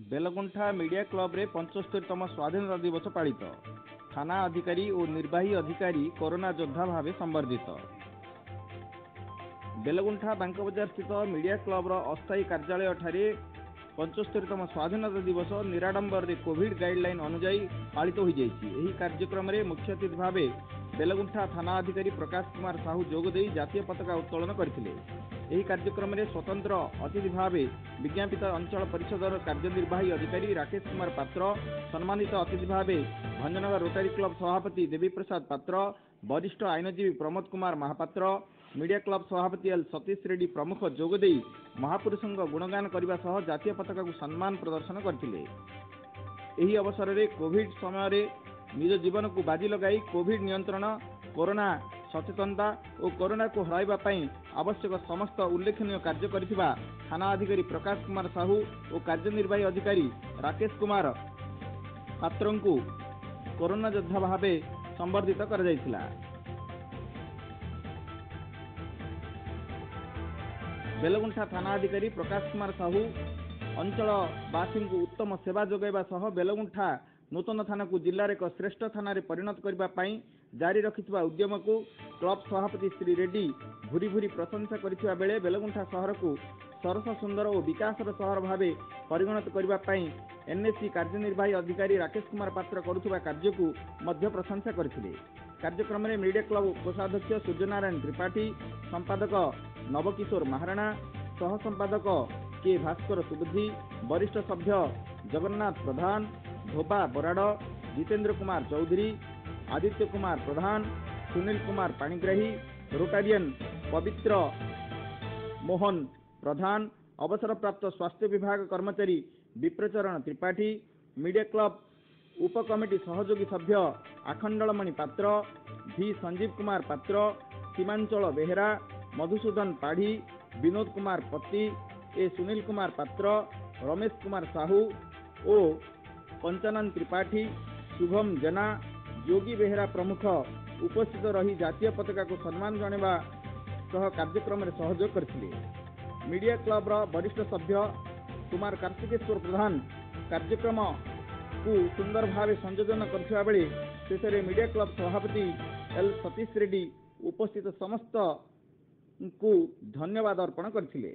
बेलगुंठा media club रे 75तम स्वाधीनता दिवस पालित। थाना अधिकारी और निर्वाही अधिकारी कोरोना योद्धा भाव संबर्धित। बेलगुंठा बैंक बजार स्थित मीडिया क्लब अस्थायी कार्यालय ठारे 75तम स्वाधीनता दिवस निराडंबर कोविड गाइडलाइन अनुजाई पालित हो जाएगी। कार्यक्रम में मुख्य अतिथि भाव बेलगुंठा थाना अधिकारी प्रकाश कुमार साहू जोगदे जातीय पताका उत्तोलन करथिले। ଏହି କାର୍ଯ୍ୟକ୍ରମରେ ସ୍ୱତନ୍ତ୍ର ଅତିଥି ଭାବେ ବିଜ୍ଞାପିତ ଅଞ୍ଚଳ ପରିଷଦର କାର୍ଯ୍ୟନିର୍ବାହୀ ଅଧିକାରୀ ରାକେଶ କୁମାର ପାତ୍ର, ସମ୍ମାନିତ ଅତିଥି ଭାବେ ଭଞ୍ଜନଗର ରୋଟାରୀ କ୍ଲବ ସଭାପତି ଦେବୀପ୍ରସାଦ ପାତ୍ର, ବରିଷ୍ଠ ଆଇନଜୀବୀ ପ୍ରମୋଦ କୁମାର ମହାପାତ୍ର, ମିଡ଼ିଆ କ୍ଲବ ସଭାପତି ଏଲ୍ ସତୀଶ ରେଡ୍ଡି ପ୍ରମୁଖ ଯୋଗଦେଇ ମହାପୁରୁଷଙ୍କ ଗୁଣଗାନ କରିବା ସହ ଜାତୀୟ ପତାକାକୁ ସମ୍ମାନ ପ୍ରଦର୍ଶନ କରିଥିଲେ। ଏହି ଅବସରରେ କୋଭିଡ ସମୟରେ ନିଜ ଜୀବନକୁ ବାଜି ଲଗାଇ କୋଭିଡ ନିୟନ୍ତ୍ରଣ, कोरोना सचेतनता और कोरोना को हराइबा पई आवश्यक समस्त उल्लेखनीय कार्य करिथिबा थाना अधिकारी प्रकाश कुमार साहू और कार्यनिर्वाही अधिकारी राकेश कुमार पात्रन को कोरोना योद्धा भावे संबर्धित कर जायतिला। बेलगुंठा थाना अधिकारी प्रकाश कुमार साहू अंचलवासी को उत्तम सेवा जोगाइबा सह बेलगुंठा नूतन थाना को जिले एक श्रेष्ठ थाना परिणत करने जारी रखिथिबा उद्यम को क्लब सभापति श्री रेड्डी भूरी भूरी प्रशंसा करथिबा बेले बेलगुंठा शहर को सरस सुंदर और विकासर शहर भाव परिगणित करने एनएससी कार्यनिर्वाही अधिकारी राकेश कुमार पात्र करुवा कार्य को मध्य प्रशंसा करथिले। कार्यक्रम में मीडिया क्लब कोषाध्यक्ष सूर्यनारायण त्रिपाठी, संपादक नवकिशोर महाराणा, सह संपादक के भास्कर सुबुद्धि, वरिष्ठ सभ्य जगन्नाथ प्रधान, धोबा बराड़, जितेंद्र कुमार चौधरी, आदित्य कुमार प्रधान, सुनील कुमार पाणिग्राही, रोटारियन पवित्र मोहन प्रधान, अवसर प्राप्त स्वास्थ्य विभाग कर्मचारी विप्रचरण त्रिपाठी, मीडिया क्लब उपकमिटी सहयोगी सभ्य आखंडलमणि पात्र, भी संजीव कुमार पात्र, सीमांचल बेहेरा, मधुसूदन पाढ़ी, विनोद कुमार पत्ती, ए सुनील कुमार पात्र, रमेश कुमार साहू ओ पंचानन त्रिपाठी, शुभम जेना, योगी बेहेरा प्रमुख उपस्थित रही जातीय पताका को सम्मान जणाइबा सह कार्यक्रम में सहयोग करथिले। मीडिया क्लब वरिष्ठ सभ्य कुमार कार्तिकेश्वर प्रधान कार्यक्रम को सुंदर भाव संयोजन करथिबा बेले शेषे मीडिया क्लब सभापति एल सतीश रेड्डी उपस्थित समस्त को धन्यवाद अर्पण करथिले।